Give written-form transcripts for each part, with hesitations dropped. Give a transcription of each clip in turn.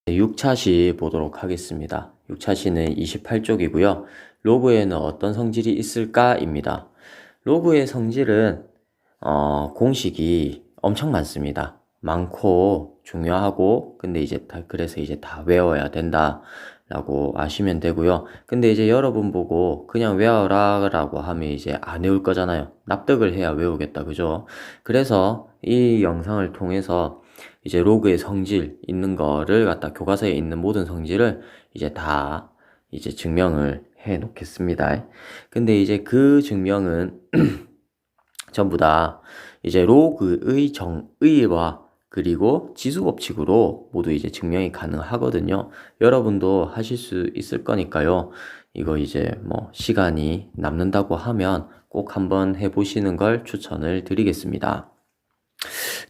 6차시 보도록 하겠습니다. 6차시는 28쪽이고요. 로그에는 어떤 성질이 있을까입니다. 로그의 성질은 공식이 엄청 많습니다. 많고 중요하고 근데 이제 그래서 이제 다 외워야 된다라고 아시면 되고요. 근데 이제 여러분 보고 그냥 외워라라고 하면 이제 안 외울 거잖아요. 납득을 해야 외우겠다, 그죠? 그래서 이 영상을 통해서 이제 로그의 성질 있는 거를 갖다 교과서에 있는 모든 성질을 이제 다 이제 증명을 해 놓겠습니다. 근데 이제 그 증명은 전부 다 이제 로그의 정의와 그리고 지수법칙으로 모두 이제 증명이 가능하거든요. 여러분도 하실 수 있을 거니까요. 이거 이제 뭐 시간이 남는다고 하면 꼭 한번 해보시는 걸 추천을 드리겠습니다.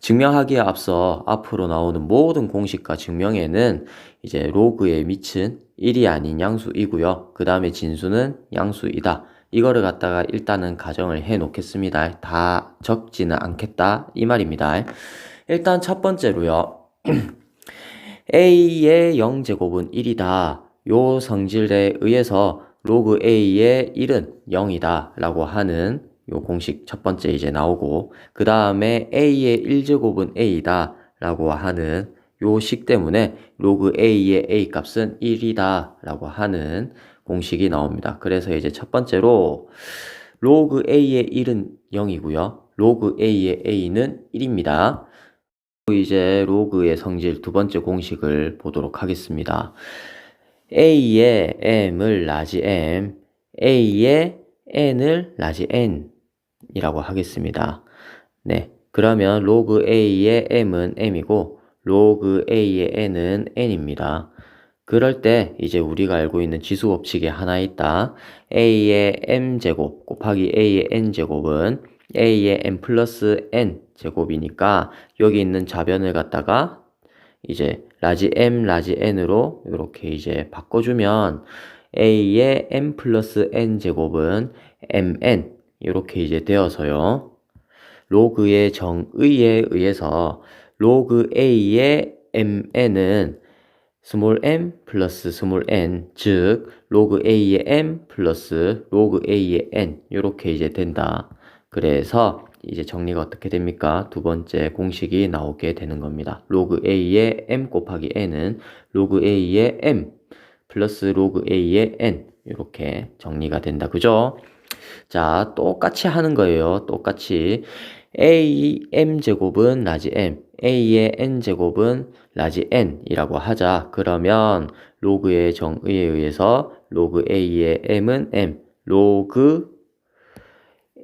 증명하기에 앞서 앞으로 나오는 모든 공식과 증명에는 이제 로그에 미친 1이 아닌 양수이고요. 그 다음에 진수는 양수이다. 이거를 갖다가 일단은 가정을 해 놓겠습니다. 다 적지는 않겠다 이 말입니다. 일단 첫 번째로요. a의 0제곱은 1이다. 요 성질에 의해서 로그 a의 1은 0이다 라고 하는 요 공식 첫 번째 이제 나오고, 그 다음에 a의 1제곱은 a다 라고 하는 요 식 때문에 로그 a의 a 값은 1이다 라고 하는 공식이 나옵니다. 그래서 이제 첫 번째로 로그 a의 1은 0이고요. 로그 a의 a는 1입니다. 이제 로그의 성질 두 번째 공식을 보도록 하겠습니다. a의 m을 라지 m, a의 n을 라지 n 이라고 하겠습니다. 네, 그러면 로그 a의 m은 m이고 로그 a의 n은 n입니다. 그럴 때 이제 우리가 알고 있는 지수법칙이 하나 있다. a의 m제곱 곱하기 a의 n제곱은 a의 m 플러스 n 제곱이니까 여기 있는 좌변을 갖다가 이제 라지 m 라지 n으로 이렇게 이제 바꿔주면 a의 m 플러스 n 제곱은 mn 이렇게 이제 되어서요. 로그의 정의에 의해서 로그 a의 mn은 스몰 m 플러스 스몰 n, 즉 로그 a의 m 플러스 로그 a의 n 이렇게 이제 된다. 그래서 이제 정리가 어떻게 됩니까? 두 번째 공식이 나오게 되는 겁니다. 로그 a의 m 곱하기 n은 로그 a의 m 플러스 로그 a의 n 이렇게 정리가 된다. 그죠? 자, 똑같이 하는 거예요. 똑같이 a m제곱은 라지 m, a의 n제곱은 라지 n이라고 하자. 그러면 로그의 정의에 의해서 로그 a의 m은 m, 로그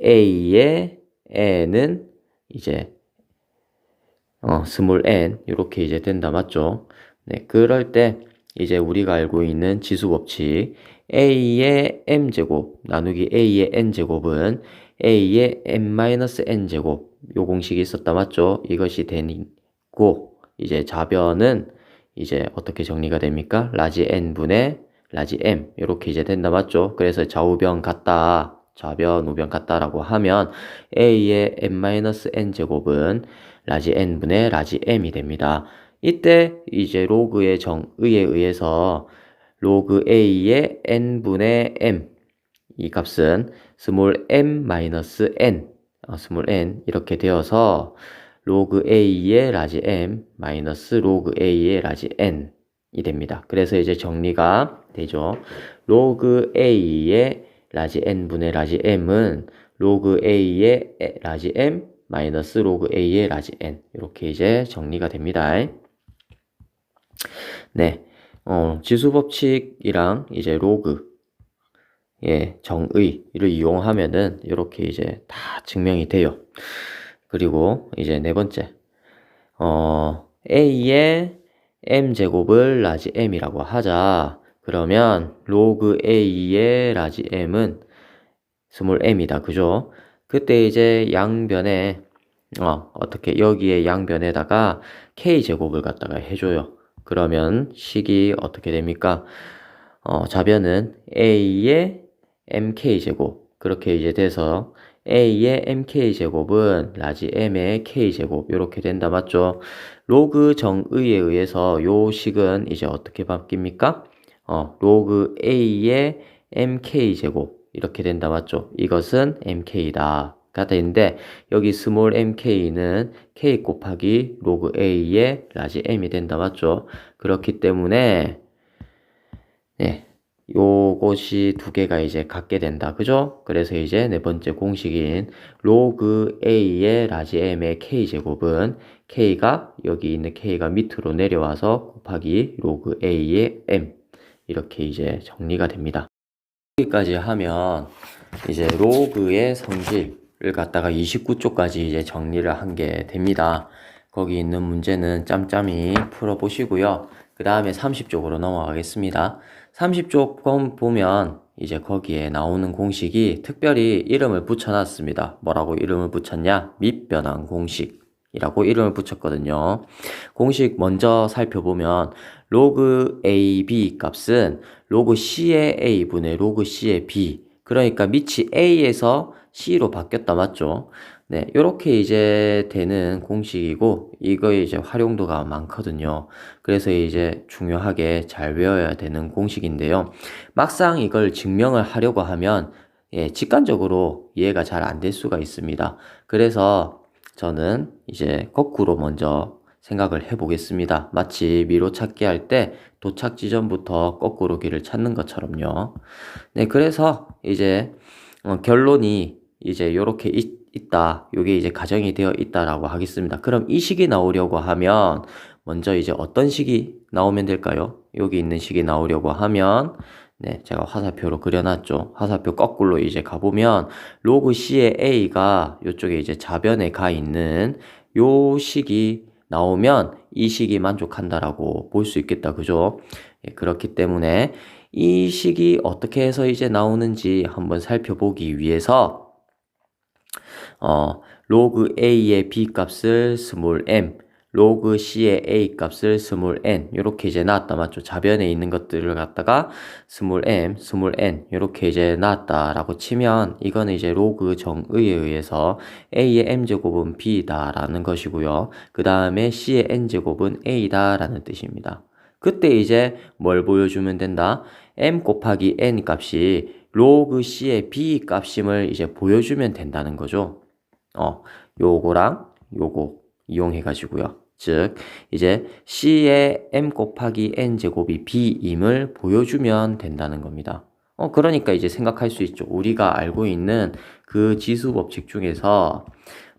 a의 n은 이제 스몰 n 이렇게 이제 된다. 맞죠? 네, 그럴 때 이제 우리가 알고 있는 지수법칙 a의 m제곱 나누기 a의 n제곱은 a의 m-n제곱 요 공식이 있었다. 맞죠? 이것이 되고 이제 좌변은 이제 어떻게 정리가 됩니까? 라지 n분의 라지 m 이렇게 이제 된다. 맞죠? 그래서 좌우변 같다. 좌변 우변 같다라고 하면 a의 m-n제곱은 라지 n분의 라지 m이 됩니다. 이때 이제 로그의 정의에 의해서 로그 a의 n분의 m 이 값은 스몰 m 마이너스 n 스몰 n 이렇게 되어서 로그 a의 라지 m 마이너스 로그 a의 라지 n 이 됩니다. 그래서 이제 정리가 되죠. 로그 a의 라지 n분의 라지 m은 로그 a의 라지 m 마이너스 로그 a의 라지 n 이렇게 이제 정리가 됩니다. 네, 지수법칙이랑 이제 로그의 정의를 이용하면은 이렇게 이제 다 증명이 돼요. 그리고 이제 네 번째, a의 m제곱을 라지 m이라고 하자. 그러면 로그 a의 라지 m은 스몰 m이다. 그죠? 그때 이제 양변에 어떻게 여기에 양변에다가 k제곱을 갖다가 해줘요. 그러면 식이 어떻게 됩니까? 좌변은 a의 mk제곱 그렇게 이제 돼서 A의 mk제곱은 라지 m의 k제곱 이렇게 된다 맞죠? 로그 정의에 의해서 요 식은 이제 어떻게 바뀝니까? 로그 A의 mk제곱 이렇게 된다 맞죠? 이것은 mk다 가 되는데 여기 스몰 mk는 k 곱하기 로그 A의 라지 m이 된다 맞죠? 그렇기 때문에 네, 요것이 두 개가 이제 같게 된다. 그죠? 그래서 이제 네 번째 공식인 로그 A의 라지 M의 K제곱은 K가 여기 있는 K가 밑으로 내려와서 곱하기 로그 A의 M 이렇게 이제 정리가 됩니다. 여기까지 하면 이제 로그의 성질을 갖다가 29쪽까지 이제 정리를 한 게 됩니다. 거기 있는 문제는 짬짬이 풀어보시고요. 그 다음에 30쪽으로 넘어가겠습니다. 30쪽 보면 이제 거기에 나오는 공식이 특별히 이름을 붙여놨습니다. 뭐라고 이름을 붙였냐? 밑변환 공식이라고 이름을 붙였거든요. 공식 먼저 살펴보면 로그 AB 값은 로그 C의 A분의 로그 C의 B 그러니까 밑이 A에서 C로 바뀌었다 맞죠? 네, 이렇게 이제 되는 공식이고 이거에 이제 활용도가 많거든요. 그래서 이제 중요하게 잘 외워야 되는 공식인데요. 막상 이걸 증명을 하려고 하면 직관적으로 이해가 잘 안 될 수가 있습니다. 그래서 저는 이제 거꾸로 먼저 생각을 해보겠습니다. 마치 미로 찾기 할 때 도착 지점부터 거꾸로 길을 찾는 것처럼요. 네, 그래서 이제 결론이 이제 요렇게 있다. 요게 이제 가정이 되어 있다라고 하겠습니다. 그럼 이 식이 나오려고 하면 먼저 이제 어떤 식이 나오면 될까요? 여기 있는 식이 나오려고 하면 네, 제가 화살표로 그려놨죠. 화살표 거꾸로 이제 가보면 로그 C의 A가 요쪽에 이제 좌변에 가 있는 요 식이 나오면 이 식이 만족한다라고 볼 수 있겠다. 그죠? 예, 그렇기 때문에 이 식이 어떻게 해서 이제 나오는지 한번 살펴보기 위해서 로그 A의 B 값을 스몰 m, 로그 C의 A 값을 스몰 n 이렇게 이제 나왔다 맞죠? 좌변에 있는 것들을 갖다가 스몰 m, 스몰 n 이렇게 이제 나왔다라고 치면 이거는 이제 로그 정의에 의해서 A의 m제곱은 B다 라는 것이고요. 그 다음에 C의 n제곱은 A다 라는 뜻입니다. 그때 이제 뭘 보여주면 된다? m 곱하기 n 값이 로그 C의 B 값임을 이제 보여주면 된다는 거죠. 요거랑 요거 이용해가지고요. 즉, 이제 C의 m 곱하기 n 제곱이 B임을 보여주면 된다는 겁니다. 그러니까 이제 생각할 수 있죠. 우리가 알고 있는 그 지수 법칙 중에서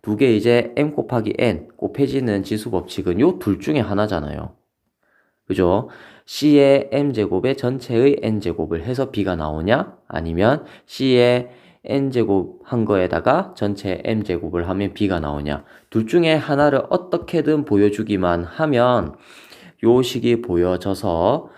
두 개 이제 m 곱하기 n 곱해지는 지수 법칙은 요 둘 중에 하나잖아요. 그죠? C의 m제곱의 전체의 n제곱을 해서 B가 나오냐? 아니면 C의 n제곱 한 거에다가 전체 m제곱을 하면 B가 나오냐? 둘 중에 하나를 어떻게든 보여주기만 하면 요 식이 보여져서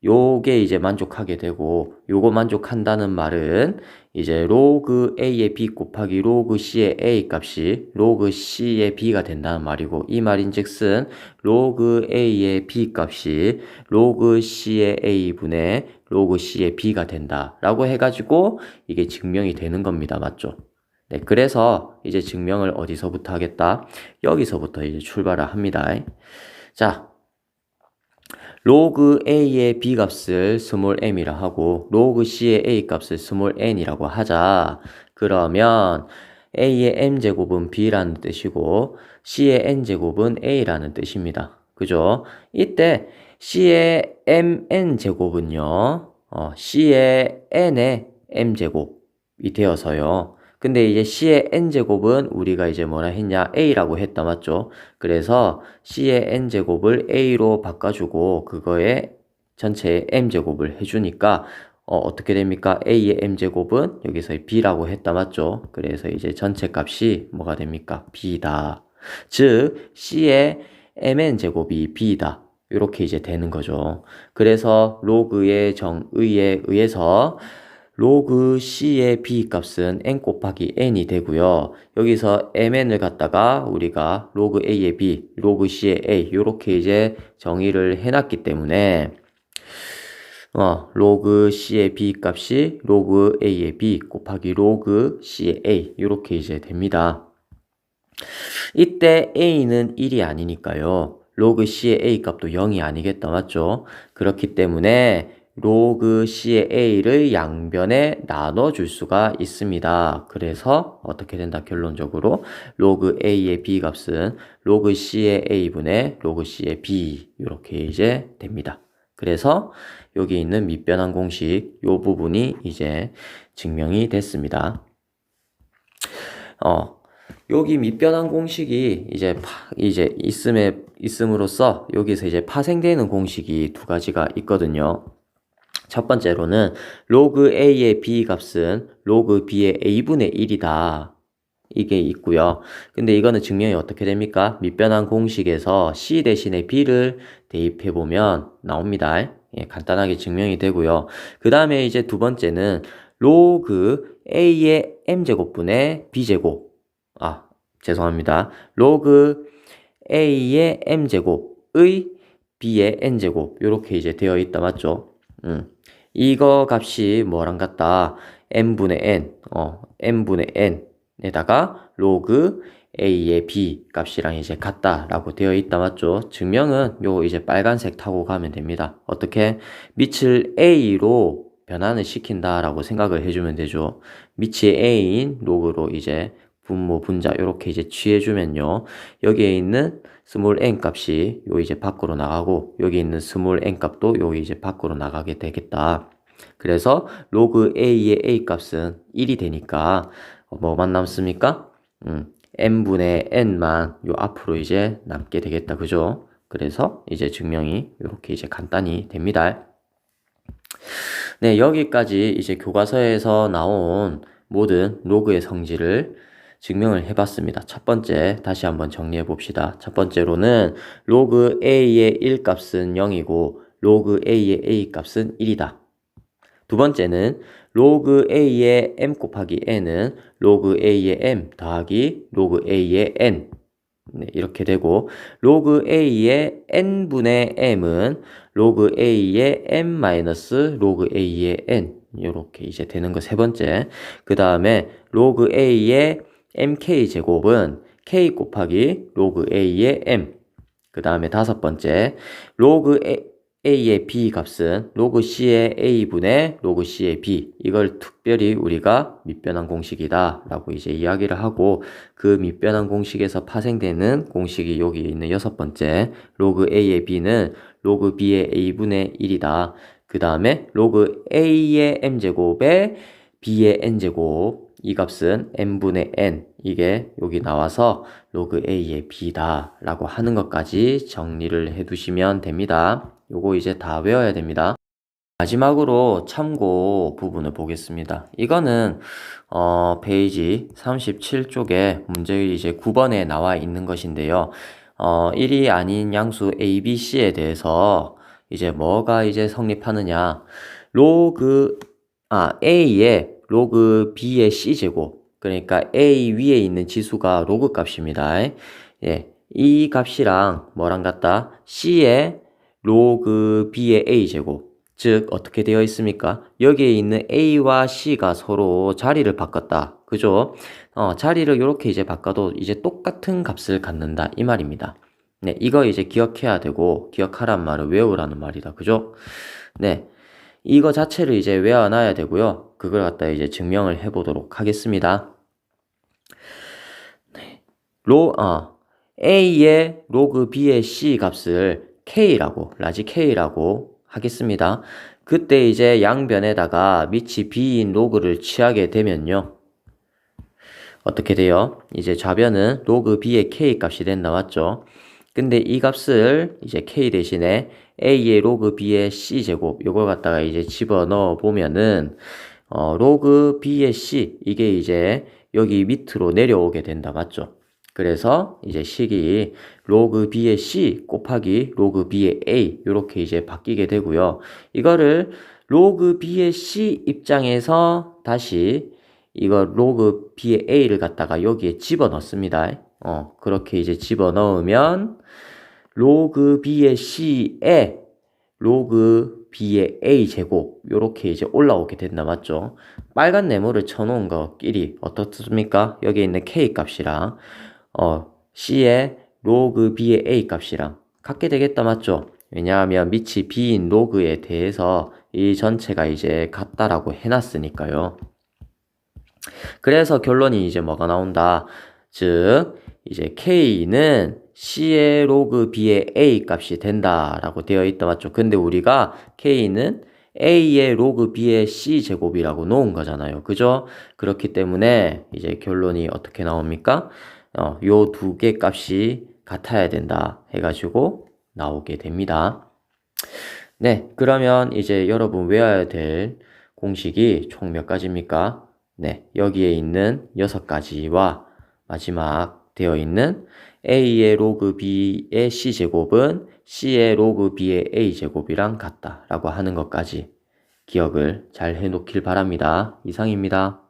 요게 이제 만족하게 되고 요거 만족한다는 말은 이제 로그 A의 B 곱하기 로그 C의 A 값이 로그 C의 B가 된다는 말이고 이 말인즉슨 로그 A의 B 값이 로그 C의 A분의 로그 C의 B가 된다 라고 해가지고 이게 증명이 되는 겁니다. 맞죠? 네, 그래서 이제 증명을 어디서부터 하겠다? 여기서부터 이제 출발을 합니다. 자, 로그 A의 B 값을 스몰 m이라 하고 로그 C의 A 값을 스몰 n이라고 하자. 그러면 A의 m제곱은 B라는 뜻이고 C의 n제곱은 A라는 뜻입니다. 그죠? 이때 C의 mn제곱은요. C의 n의 m제곱이 되어서요. 근데 이제 C의 n제곱은 우리가 이제 뭐라 했냐? A라고 했다 맞죠? 그래서 C의 n제곱을 A로 바꿔주고 그거에 전체의 m제곱을 해주니까 어떻게 됩니까? A의 m제곱은 여기서 B라고 했다 맞죠? 그래서 이제 전체 값이 뭐가 됩니까? B다. 즉 C의 mn제곱이 B다. 이렇게 이제 되는 거죠. 그래서 로그의 정의에 의해서 로그 C의 B 값은 n 곱하기 n이 되고요. 여기서 mn을 갖다가 우리가 로그 A의 B, 로그 C의 A 이렇게 이제 정의를 해놨기 때문에 로그 C의 B 값이 로그 A의 B 곱하기 로그 C의 A 이렇게 이제 됩니다. 이때 A는 1이 아니니까요. 로그 C의 A 값도 0이 아니겠다, 맞죠? 그렇기 때문에 로그 C의 A를 양변에 나눠줄 수가 있습니다. 그래서 어떻게 된다? 결론적으로 로그 A의 B 값은 로그 C의 A분의 로그 C의 B 이렇게 이제 됩니다. 그래서 여기 있는 밑변환 공식 이 부분이 이제 증명이 됐습니다. 여기 밑변환 공식이 이제 있음으로써 여기서 이제 파생되는 공식이 두 가지가 있거든요. 첫 번째로는 로그 A의 B 값은 로그 B의 A분의 1이다. 이게 있고요. 근데 이거는 증명이 어떻게 됩니까? 밑변환 공식에서 C 대신에 B를 대입해보면 나옵니다. 예, 간단하게 증명이 되고요. 그 다음에 이제 두 번째는 로그 A의 M제곱분의 B제곱. 죄송합니다. 로그 A의 M제곱의 B의 N제곱. 요렇게 이제 되어 있다, 맞죠? 이거 값이 뭐랑 같다? M분의 N, M분의 N에다가 로그 A의 B 값이랑 이제 같다라고 되어 있다, 맞죠? 증명은 요 이제 빨간색 타고 가면 됩니다. 어떻게? 밑을 A로 변환을 시킨다라고 생각을 해주면 되죠. 밑이 A인 로그로 이제 분모, 분자 이렇게 이제 취해주면요. 여기에 있는 스몰 n 값이 요 이제 밖으로 나가고 여기 있는 스몰 n 값도 요 이제 밖으로 나가게 되겠다. 그래서 로그 a의 a 값은 1이 되니까 뭐만 남습니까? n분의 n만 요 앞으로 이제 남게 되겠다. 그죠? 그래서 이제 증명이 이렇게 이제 간단히 됩니다. 네, 여기까지 이제 교과서에서 나온 모든 로그의 성질을 증명을 해봤습니다. 첫 번째, 다시 한번 정리해 봅시다. 첫 번째로는 로그 A의 1 값은 0이고 로그 A의 A 값은 1이다. 두 번째는 로그 A의 M 곱하기 N은 로그 A의 M 더하기 로그 A의 N. 네, 이렇게 되고 로그 A의 N분의 M은 로그 A의 M 마이너스 로그 A의 N. 이렇게 이제 되는 거 세 번째. 그 다음에 로그 A의 mk제곱은 k 곱하기 로그 a의 m. 그 다음에 다섯 번째, 로그 a의 b 값은 로그 c의 a분의 로그 c의 b. 이걸 특별히 우리가 밑변환 공식이다 라고 이제 이야기를 하고, 그 밑변환 공식에서 파생되는 공식이 여기 있는 여섯 번째, 로그 a의 b는 로그 b의 a분의 1이다. 그 다음에 로그 a의 m제곱에 b의 n제곱, 이 값은 n분의 n, 이게 여기 나와서 로그 a의 b다 라고 하는 것까지 정리를 해 두시면 됩니다. 요거 이제 다 외워야 됩니다. 마지막으로 참고 부분을 보겠습니다. 이거는 페이지 37쪽에 문제 이제 9번에 나와 있는 것인데요. 1이 아닌 양수 a, b, c에 대해서 이제 뭐가 이제 성립하느냐. a의 로그 b의 c제곱, 그러니까 a 위에 있는 지수가 로그 값입니다. 예, 이 값이랑 뭐랑 같다? c의 로그 b의 a제곱, 즉 어떻게 되어 있습니까? 여기에 있는 a와 c가 서로 자리를 바꿨다. 그죠? 자리를 이렇게 이제 바꿔도 이제 똑같은 값을 갖는다 이 말입니다. 네, 이거 이제 기억해야 되고, 기억하란 말은 외우라는 말이다. 그죠? 네. 이거 자체를 이제 외워놔야 되고요. 그걸 갖다 이제 증명을 해보도록 하겠습니다. 네. A의 로그 B의 C 값을 K라고, 라지 K라고 하겠습니다. 그때 이제 양변에다가 밑이 B인 로그를 취하게 되면요. 어떻게 돼요? 이제 좌변은 로그 B의 K 값이 된다, 맞죠? 근데 이 값을 이제 K 대신에 A의 로그 B의 C제곱, 요걸 갖다가 이제 집어넣어 보면은, 로그 B의 C, 이게 이제 여기 밑으로 내려오게 된다, 맞죠? 그래서 이제 식이 로그 B의 C 곱하기 로그 B의 A, 요렇게 이제 바뀌게 되고요. 이거를 로그 B의 C 입장에서 다시 이거 로그 B의 A를 갖다가 여기에 집어넣습니다. 그렇게 이제 집어넣으면 로그 B의 C에 로그 b의 a 제곱 요렇게 이제 올라오게 된다 맞죠? 빨간 네모를 쳐놓은 것끼리 어떻습니까? 여기 있는 k 값이랑 c의 로그 b의 a 값이랑 같게 되겠다 맞죠? 왜냐하면 밑이 b인 로그에 대해서 이 전체가 이제 같다라고 해놨으니까요. 그래서 결론이 이제 뭐가 나온다? 즉 이제 k는 c의 로그 b의 a 값이 된다라고 되어 있다 맞죠? 근데 우리가 k는 a의 로그 b의 c 제곱이라고 놓은 거잖아요. 그죠? 그렇기 때문에 이제 결론이 어떻게 나옵니까? 요 두 개 값이 같아야 된다 해가지고 나오게 됩니다. 네, 그러면 이제 여러분 외워야 될 공식이 총 몇 가지입니까? 네, 여기에 있는 6가지와 마지막 되어 있는 a의 로그 b의 c제곱은 c의 로그 b의 a제곱이랑 같다라고 하는 것까지 기억을 잘 해놓길 바랍니다. 이상입니다.